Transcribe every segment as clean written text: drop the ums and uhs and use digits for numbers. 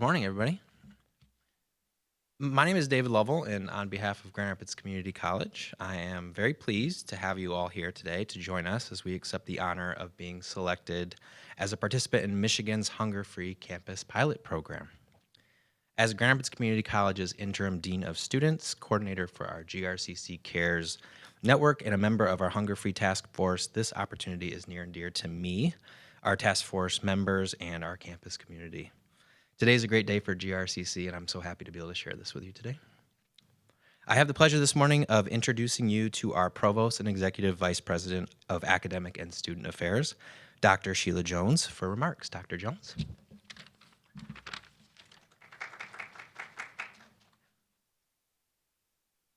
Good morning, everybody. My name is David Lovell, and on behalf of Grand Rapids Community College, I am very pleased to have you all here today to join us as we accept the honor of being selected as a participant in Michigan's Hunger-Free Campus Pilot Program. As Grand Rapids Community College's Interim Dean of Students, coordinator for our GRCC Cares network, and a member of our Hunger-Free Task Force, this opportunity is near and dear to me, our task force members, and our campus community. Today is a great day for GRCC, and I'm so happy to be able to share this with you today. I have the pleasure this morning of introducing you to our Provost and Executive Vice President of Academic and Student Affairs, Dr. Sheila Jones, for remarks. Dr. Jones.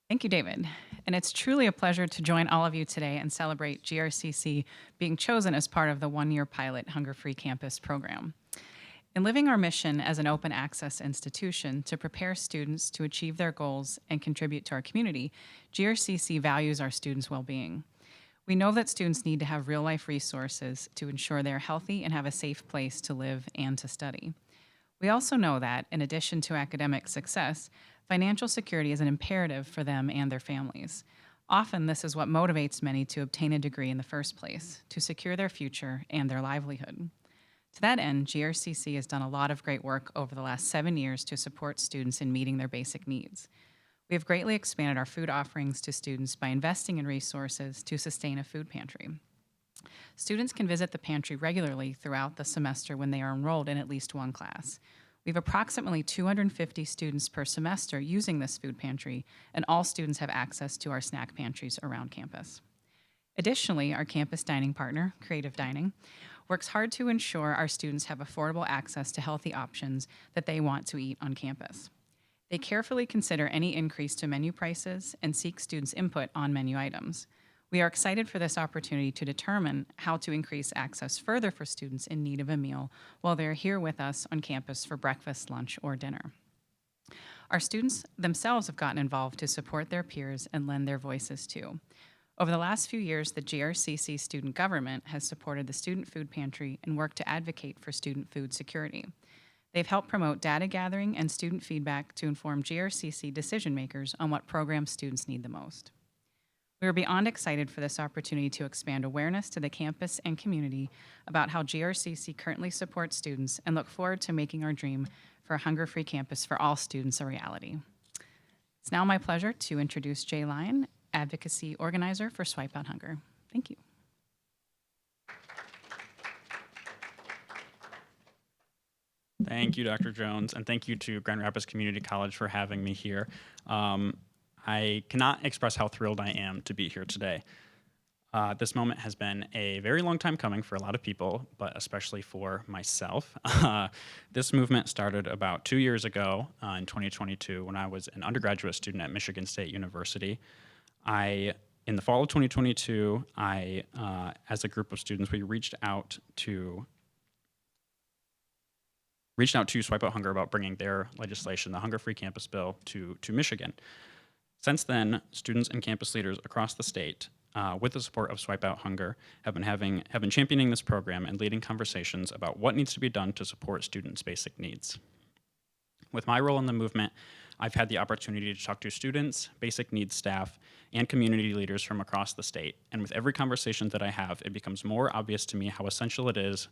Thank you, David. And it's truly a pleasure to join all of you today and celebrate GRCC being chosen as part of the one-year pilot Hunger-Free Campus program. In living our mission as an open access institution to prepare students to achieve their goals and contribute to our community, GRCC values our students' well-being. We know that students need to have real-life resources to ensure they're healthy and have a safe place to live and to study. We also know that, in addition to academic success, financial security is an imperative for them and their families. Often, this is what motivates many to obtain a degree in the first place, to secure their future and their livelihood. To that end, GRCC has done a lot of great work over the last 7 years to support students in meeting their basic needs. We have greatly expanded our food offerings to students by investing in resources to sustain a food pantry. Students can visit the pantry regularly throughout the semester when they are enrolled in at least one class. We have approximately 250 students per semester using this food pantry, and all students have access to our snack pantries around campus. Additionally, our campus dining partner, Creative Dining, works hard to ensure our students have affordable access to healthy options that they want to eat on campus. They carefully consider any increase to menu prices and seek students' input on menu items. We are excited for this opportunity to determine how to increase access further for students in need of a meal while they're here with us on campus for breakfast, lunch, or dinner. Our students themselves have gotten involved to support their peers and lend their voices too. Over the last few years, the GRCC student government has supported the student food pantry and worked to advocate for student food security. They've helped promote data gathering and student feedback to inform GRCC decision makers on what programs students need the most. We are beyond excited for this opportunity to expand awareness to the campus and community about how GRCC currently supports students and look forward to making our dream for a hunger-free campus for all students a reality. It's now my pleasure to introduce Jay Lyon, Advocacy Organizer for Swipe Out Hunger. Thank you. Thank you, Dr. Jones, and thank you to Grand Rapids Community College for having me here. I cannot express how thrilled I am to be here today. This moment has been a very long time coming for a lot of people, but especially for myself. This movement started about 2 years ago in 2022 when I was an undergraduate student at Michigan State University. In the fall of 2022, as a group of students, we reached out to Swipe Out Hunger about bringing their legislation, the Hunger-Free Campus Bill, to Michigan. Since then, students and campus leaders across the state, with the support of Swipe Out Hunger, have been championing this program and leading conversations about what needs to be done to support students' basic needs. With my role in the movement, I've had the opportunity to talk to students, basic needs staff, and community leaders from across the state. And with every conversation that I have, it becomes more obvious to me how essential it is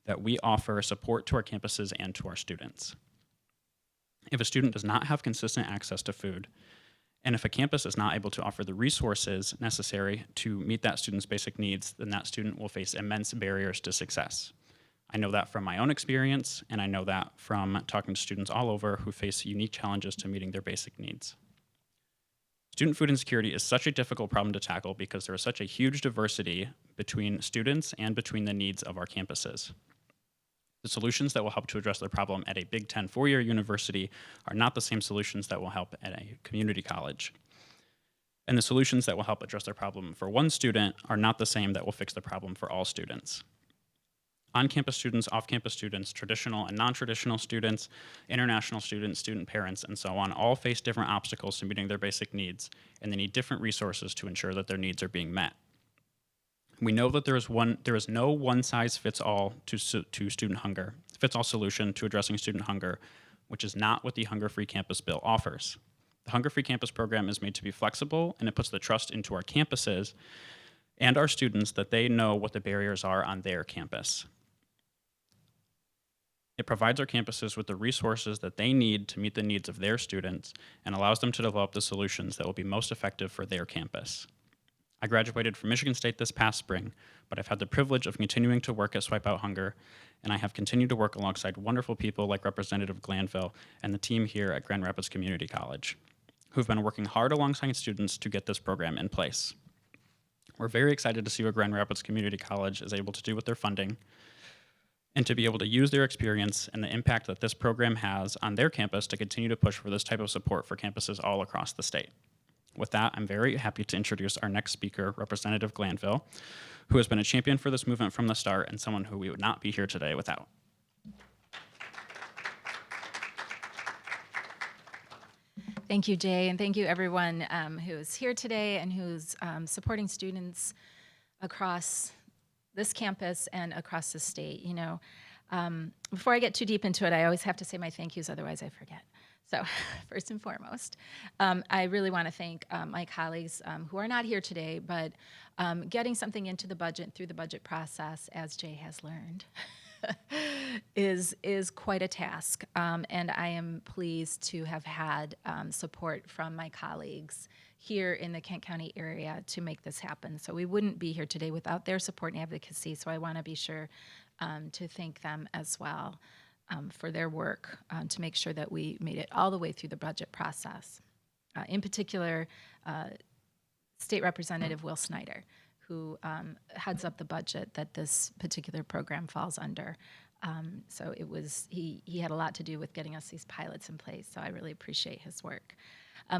that we offer support to our campuses and to our students. If a student does not have consistent access to food, and if a campus is not able to offer the resources necessary to meet that student's basic needs, then that student will face immense barriers to success. I know that from my own experience, and I know that from talking to students all over who face unique challenges to meeting their basic needs. Student food insecurity is such a difficult problem to tackle because there is such a huge diversity between students and between the needs of our campuses. The solutions that will help to address the problem at a Big Ten four-year university are not the same solutions that will help at a community college. And the solutions that will help address the problem for one student are not the same that will fix the problem for all students. On-campus students, off-campus students, traditional and non-traditional students, international students, student parents, and so on, all face different obstacles to meeting their basic needs, and they need different resources to ensure that their needs are being met. We know that there is no one-size-fits-all to student hunger, fits-all solution to addressing student hunger, which is not what the Hunger Free Campus Bill offers. The Hunger Free Campus program is made to be flexible, and it puts the trust into our campuses and our students that they know what the barriers are on their campus. It provides our campuses with the resources that they need to meet the needs of their students and allows them to develop the solutions that will be most effective for their campus. I graduated from Michigan State this past spring, but I've had the privilege of continuing to work at Swipe Out Hunger, and I have continued to work alongside wonderful people like Representative Glanville and the team here at Grand Rapids Community College, who've been working hard alongside students to get this program in place. We're very excited to see what Grand Rapids Community College is able to do with their funding and to be able to use their experience and the impact that this program has on their campus to continue to push for this type of support for campuses all across the state. With that, I'm very happy to introduce our next speaker, Representative Glanville, who has been a champion for this movement from the start and someone who we would not be here today without. Thank you, Jay, and thank you everyone who's here today and who's supporting students across this campus and across the state. You know, before I get too deep into it, I always have to say my thank yous, otherwise I forget. So first and foremost, I really want to thank my colleagues who are not here today, but getting something into the budget through the budget process, as Jay has learned, is quite a task. And I am pleased to have had support from my colleagues here in the Kent County area to make this happen. So we wouldn't be here today without their support and advocacy. So I want to be sure to thank them as well for their work to make sure that we made it all the way through the budget process. In particular, State Representative Will Snyder, who heads up the budget that this particular program falls under. So it was he had a lot to do with getting us these pilots in place, so I really appreciate his work.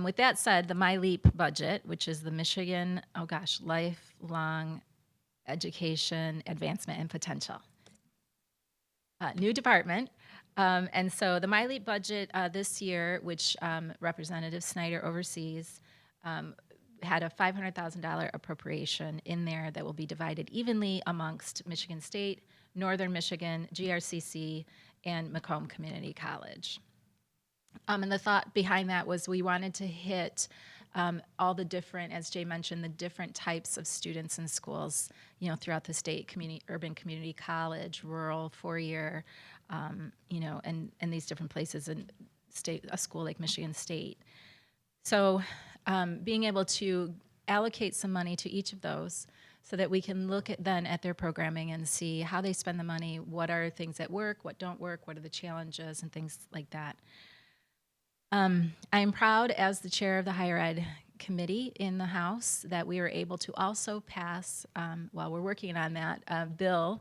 With that said, the MyLeap budget, which is the Michigan, Lifelong Education Advancement and Potential. New department. And so the MyLeap budget this year, which Representative Snyder oversees, had a $500,000 appropriation in there that will be divided evenly amongst Michigan State, Northern Michigan, GRCC, and Macomb Community College. And the thought behind that was we wanted to hit all the different, as Jay mentioned, the different types of students and schools, you know, throughout the state, urban community college, rural, four-year, you know, and these different places in a school like Michigan State. So being able to allocate some money to each of those so that we can look at their programming and see how they spend the money, what are things that work, what don't work, what are the challenges, and things like that. I'm proud as the chair of the higher ed committee in the House that we were able to also pass, while we're working on that, a bill,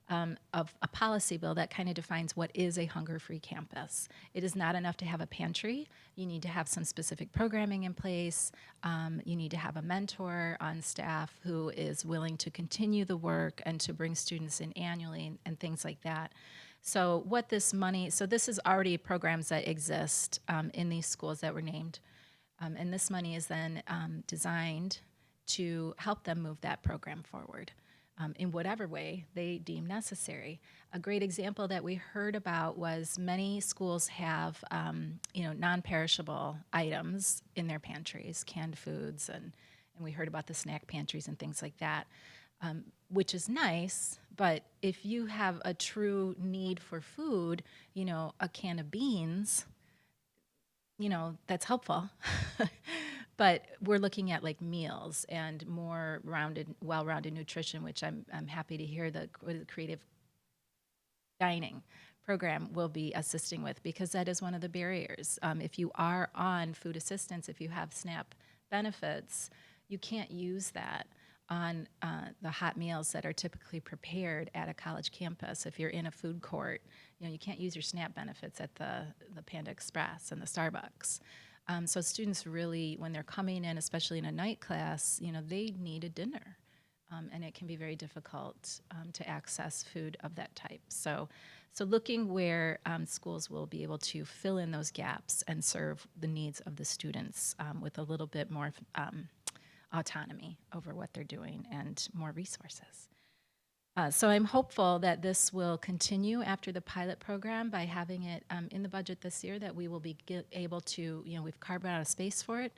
of a policy bill that kind of defines what is a hunger-free campus. It is not enough to have a pantry. You need to have some specific programming in place. You need to have a mentor on staff who is willing to continue the work and to bring students in annually and things like that. So this is already programs that exist in these schools that were named. And this money is then designed to help them move that program forward in whatever way they deem necessary. A great example that we heard about was many schools have non-perishable items in their pantries, canned foods, and we heard about the snack pantries and things like that. Which is nice, but if you have a true need for food, you know, a can of beans, you know, that's helpful. But we're looking at like meals and more well-rounded nutrition, which I'm happy to hear the creative dining program will be assisting with, because that is one of the barriers. If you are on food assistance, if you have SNAP benefits, you can't use that on the hot meals that are typically prepared at a college campus. If you're in a food court, you know, you can't use your SNAP benefits at the Panda Express and the Starbucks. So students really, when they're coming in, especially in a night class, you know, they need a dinner. And it can be very difficult to access food of that type. So looking where schools will be able to fill in those gaps and serve the needs of the students with a little bit more autonomy over what they're doing and more resources. So I'm hopeful that this will continue after the pilot program by having it in the budget this year, that we will be able to, we've carved out a space for it,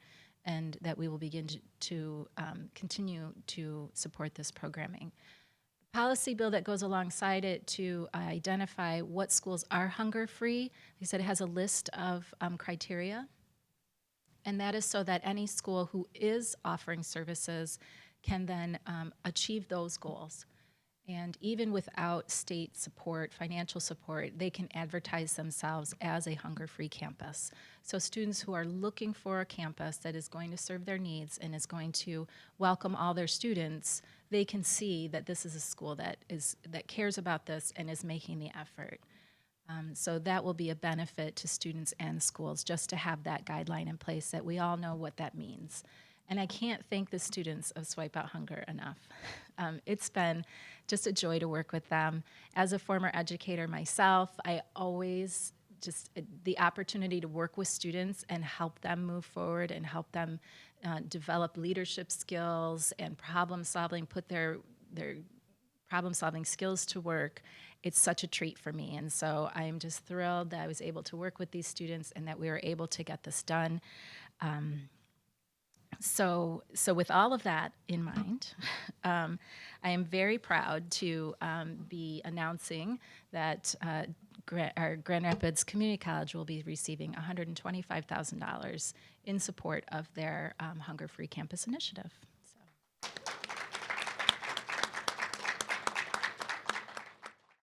and that we will begin to continue to support this programming. Policy bill that goes alongside it to identify what schools are hunger-free. Like I said, it has a list of criteria, and that is so that any school who is offering services can then achieve those goals. And even without state support, financial support, they can advertise themselves as a hunger-free campus. So students who are looking for a campus that is going to serve their needs and is going to welcome all their students, they can see that this is a school that cares about this and is making the effort. So that will be a benefit to students and schools, just to have that guideline in place, that we all know what that means. And I can't thank the students of Swipe Out Hunger enough. It's been just a joy to work with them. As a former educator myself, I always the opportunity to work with students and help them move forward and help them develop leadership skills and problem solving, put their problem solving skills to work. It's such a treat for me. And so I'm just thrilled that I was able to work with these students and that we were able to get this done. So with all of that in mind, I am very proud to be announcing that our Grand Rapids Community College will be receiving $125,000 in support of their Hunger Free Campus initiative.